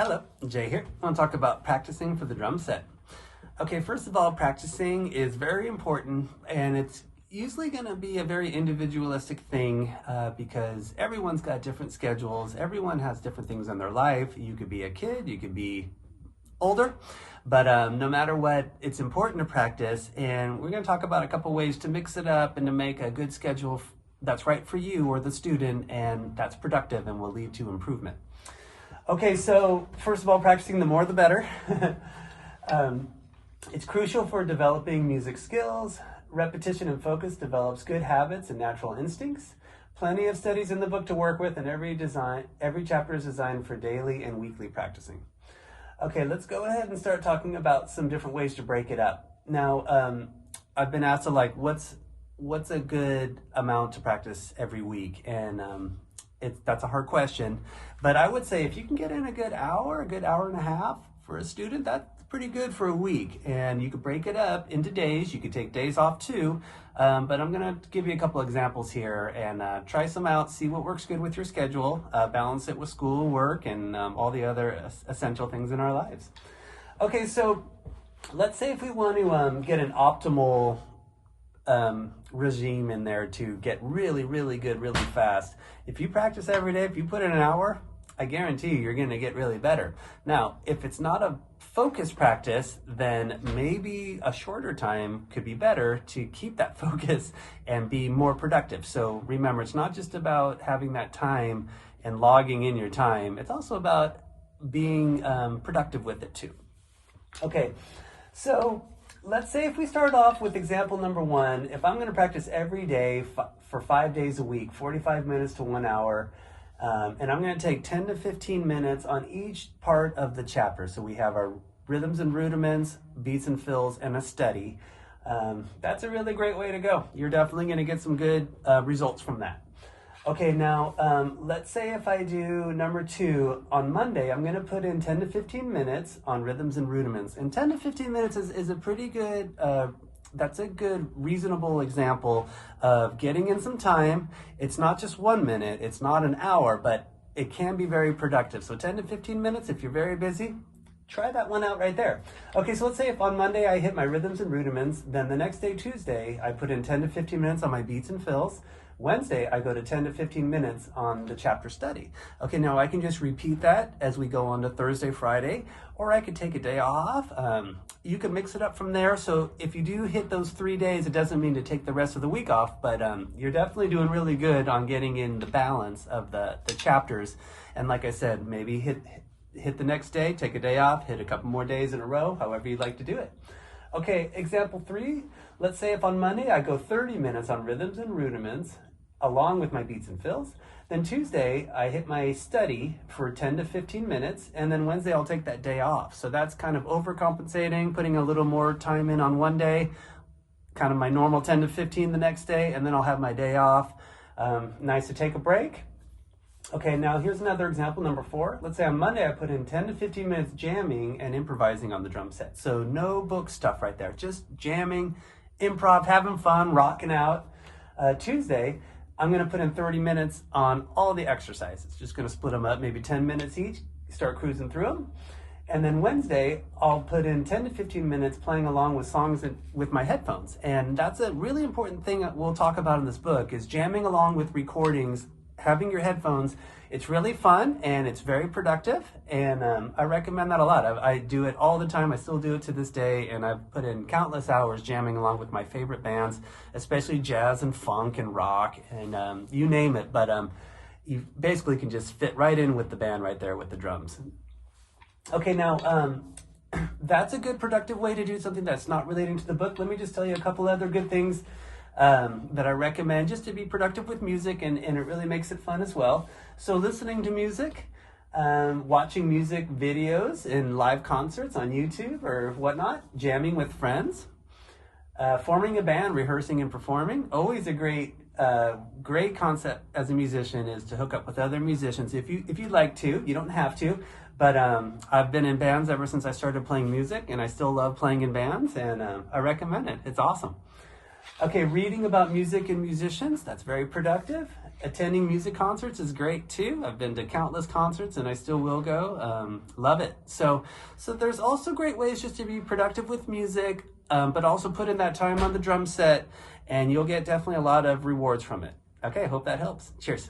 Hello, Jay here. I want to talk about practicing for the drum set. Okay, first of all, practicing is very important, and it's usually going to be a very individualistic thing because everyone's got different schedules. Everyone has different things in their life. You could be a kid, you could be older, but no matter what, it's important to practice, and we're going to talk about a couple ways to mix it up and to make a good schedule that's right for you or the student, and that's productive and will lead to improvement. Okay, so first of all, practicing the more the better. It's crucial for developing music skills. Repetition and focus develops good habits and natural instincts. Plenty of studies in the book to work with, and every chapter is designed for daily and weekly practicing. Okay, let's go ahead and start talking about some different ways to break it up. Now, I've been asked what's a good amount to practice every week, and that's a hard question, but I would say if you can get in a good hour and a half for a student, that's pretty good for a week. And you could break it up into days. You could take days off too, but I'm going to give you a couple examples here and try some out, see what works good with your schedule, balance it with school, work, and all the other essential things in our lives. Okay, so let's say if we want to get an optimal regime in there to get really, really good, really fast. If you practice every day, if you put in an hour, I guarantee you're going to get really better. Now, if it's not a focus practice, then maybe a shorter time could be better to keep that focus and be more productive. So remember, it's not just about having that time and logging in your time. It's also about being productive with it too. Okay, so let's say if we start off with example number one, if I'm going to practice every day for 5 days a week, 45 minutes to 1 hour, and I'm going to take 10 to 15 minutes on each part of the chapter. So we have our rhythms and rudiments, beats and fills, and a study. That's a really great way to go. You're definitely going to get some good results from that. Okay, now let's say if I do number two on Monday, I'm going to put in 10 to 15 minutes on rhythms and rudiments. And 10 to 15 minutes is a pretty good, that's a good reasonable example of getting in some time. It's not just 1 minute, it's not an hour, but it can be very productive. So 10 to 15 minutes, if you're very busy, try that one out right there. Okay, so let's say if on Monday I hit my rhythms and rudiments, then the next day, Tuesday, I put in 10 to 15 minutes on my beats and fills. Wednesday, I go to 10 to 15 minutes on the chapter study. Okay, now I can just repeat that as we go on to Thursday, Friday, or I could take a day off. You can mix it up from there. So if you do hit those 3 days, it doesn't mean to take the rest of the week off, but you're definitely doing really good on getting in the balance of the chapters. And like I said, maybe hit the next day, take a day off, hit a couple more days in a row, however you'd like to do it. Okay, example three, let's say if on Monday I go 30 minutes on rhythms and rudiments, along with my beats and fills. Then Tuesday, I hit my study for 10 to 15 minutes, and then Wednesday, I'll take that day off. So that's kind of overcompensating, putting a little more time in on one day, kind of my normal 10 to 15 the next day, and then I'll have my day off. Nice to take a break. Okay, now here's another example, number four. Let's say on Monday, I put in 10 to 15 minutes jamming and improvising on the drum set. So no book stuff right there, just jamming, improv, having fun, rocking out. Tuesday, I'm going to put in 30 minutes on all the exercises. Just going to split them up, maybe 10 minutes each, start cruising through them. And then Wednesday, I'll put in 10 to 15 minutes playing along with songs with my headphones. And that's a really important thing that we'll talk about in this book, is jamming along with recordings, having your headphones. It's really fun and it's very productive, and I recommend that a lot. I do it all the time. I still do it to this day, and I've put in countless hours jamming along with my favorite bands, especially jazz and funk and rock and you name it, but you basically can just fit right in with the band right there with the drums. Okay, now that's a good productive way to do something that's not relating to the book. Let me just tell you a couple other good things that I recommend just to be productive with music, and it really makes it fun as well. So listening to music, watching music videos in live concerts on YouTube or whatnot, jamming with friends, forming a band, rehearsing and performing. Always a great concept as a musician is to hook up with other musicians if you'd like to. You don't have to, but I've been in bands ever since I started playing music, and I still love playing in bands, and I recommend it. It's awesome. Okay, reading about music and musicians, that's very productive. Attending music concerts is great too. I've been to countless concerts and I still will go. Love it. So there's also great ways just to be productive with music, but also put in that time on the drum set, and you'll get definitely a lot of rewards from it. Okay, hope that helps. Cheers.